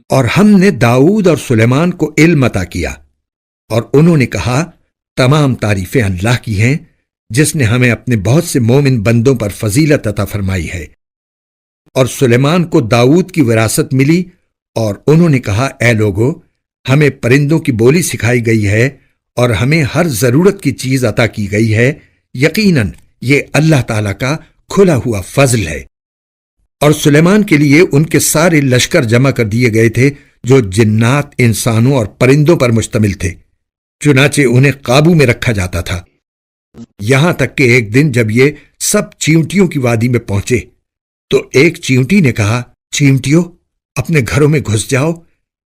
اور ہم نے داؤد اور سلیمان کو علم عطا کیا، اور انہوں نے کہا تمام تعریفیں اللہ کی ہیں جس نے ہمیں اپنے بہت سے مومن بندوں پر فضیلت عطا فرمائی ہے۔ اور سلیمان کو داؤد کی وراثت ملی، اور انہوں نے کہا اے لوگو، ہمیں پرندوں کی بولی سکھائی گئی ہے اور ہمیں ہر ضرورت کی چیز عطا کی گئی ہے، یقیناً یہ اللہ تعالیٰ کا کھلا ہوا فضل ہے۔ اور سلیمان کے لیے ان کے سارے لشکر جمع کر دیے گئے تھے جو جنات، انسانوں اور پرندوں پر مشتمل تھے، چنانچہ انہیں قابو میں رکھا جاتا تھا، یہاں تک کہ ایک دن جب یہ سب چیونٹیوں کی وادی میں پہنچے تو ایک چیونٹی نے کہا، چیونٹیوں اپنے گھروں میں گھس جاؤ،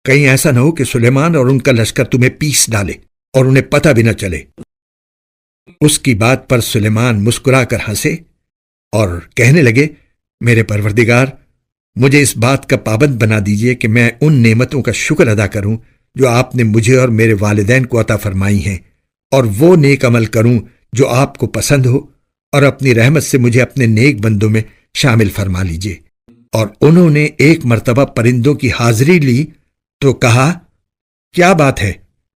کہیں ایسا نہ ہو کہ سلیمان اور ان کا لشکر تمہیں پیس ڈالے اور انہیں پتہ بھی نہ چلے۔ اس کی بات پر سلیمان مسکرا کر ہنسے اور کہنے لگے، میرے پروردگار، مجھے اس بات کا پابند بنا دیجئے کہ میں ان نعمتوں کا شکر ادا کروں جو آپ نے مجھے اور میرے والدین کو عطا فرمائی ہیں، اور وہ نیک عمل کروں جو آپ کو پسند ہو، اور اپنی رحمت سے مجھے اپنے نیک بندوں میں شامل فرما لیجئے۔ اور انہوں نے ایک مرتبہ پرندوں کی حاضری لی تو کہا، کیا بات ہے،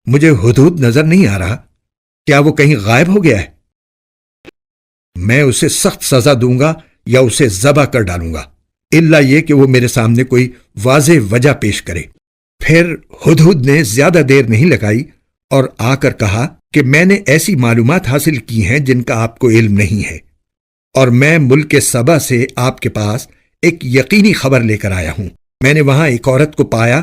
مجھے ہدہد نظر نہیں آ رہا، کیا وہ کہیں غائب ہو گیا ہے؟ میں اسے سخت سزا دوں گا یا اسے ذبح کر ڈالوں گا، الا یہ کہ وہ میرے سامنے کوئی واضح وجہ پیش کرے۔ پھر ہدہد نے زیادہ دیر نہیں لگائی اور آ کر کہا کہ میں نے ایسی معلومات حاصل کی ہیں جن کا آپ کو علم نہیں ہے، اور میں ملک سبا سے آپ کے پاس ایک یقینی خبر لے کر آیا ہوں۔ میں نے وہاں ایک عورت کو پایا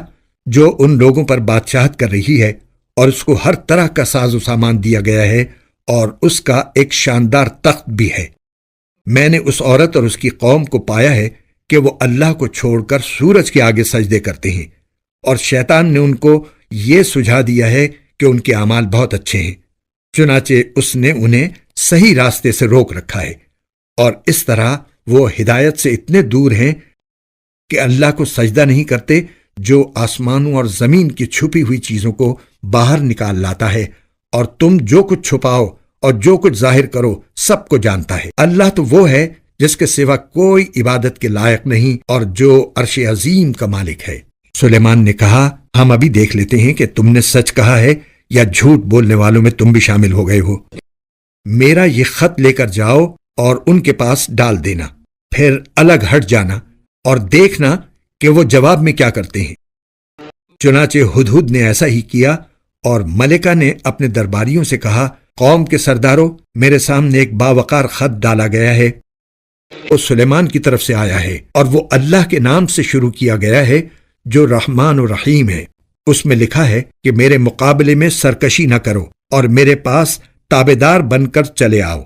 جو ان لوگوں پر بادشاہت کر رہی ہے، اور اس کو ہر طرح کا ساز و سامان دیا گیا ہے، اور اس کا ایک شاندار تخت بھی ہے۔ میں نے اس عورت اور اس کی قوم کو پایا ہے کہ وہ اللہ کو چھوڑ کر سورج کے آگے سجدے کرتے ہیں، اور شیطان نے ان کو یہ سجھا دیا ہے کہ ان کے اعمال بہت اچھے ہیں، چنانچہ اس نے انہیں صحیح راستے سے روک رکھا ہے، اور اس طرح وہ ہدایت سے اتنے دور ہیں کہ اللہ کو سجدہ نہیں کرتے جو آسمانوں اور زمین کی چھپی ہوئی چیزوں کو باہر نکال لاتا ہے، اور تم جو کچھ چھپاؤ اور جو کچھ ظاہر کرو سب کو جانتا ہے۔ اللہ تو وہ ہے جس کے سوا کوئی عبادت کے لائق نہیں، اور جو عرش عظیم کا مالک ہے۔ سلیمان نے کہا، ہم ابھی دیکھ لیتے ہیں کہ تم نے سچ کہا ہے یا جھوٹ بولنے والوں میں تم بھی شامل ہو گئے ہو۔ میرا یہ خط لے کر جاؤ اور ان کے پاس ڈال دینا، پھر الگ ہٹ جانا اور دیکھنا کہ وہ جواب میں کیا کرتے ہیں۔ چنانچہ ہدہد نے ایسا ہی کیا، اور ملکہ نے اپنے درباریوں سے کہا، قوم کے سرداروں، میرے سامنے ایک باوقار خط ڈالا گیا ہے، وہ سلیمان کی طرف سے آیا ہے، اور وہ اللہ کے نام سے شروع کیا گیا ہے جو رحمان و رحیم ہے۔ اس میں لکھا ہے کہ میرے مقابلے میں سرکشی نہ کرو اور میرے پاس تابعدار بن کر چلے آؤ۔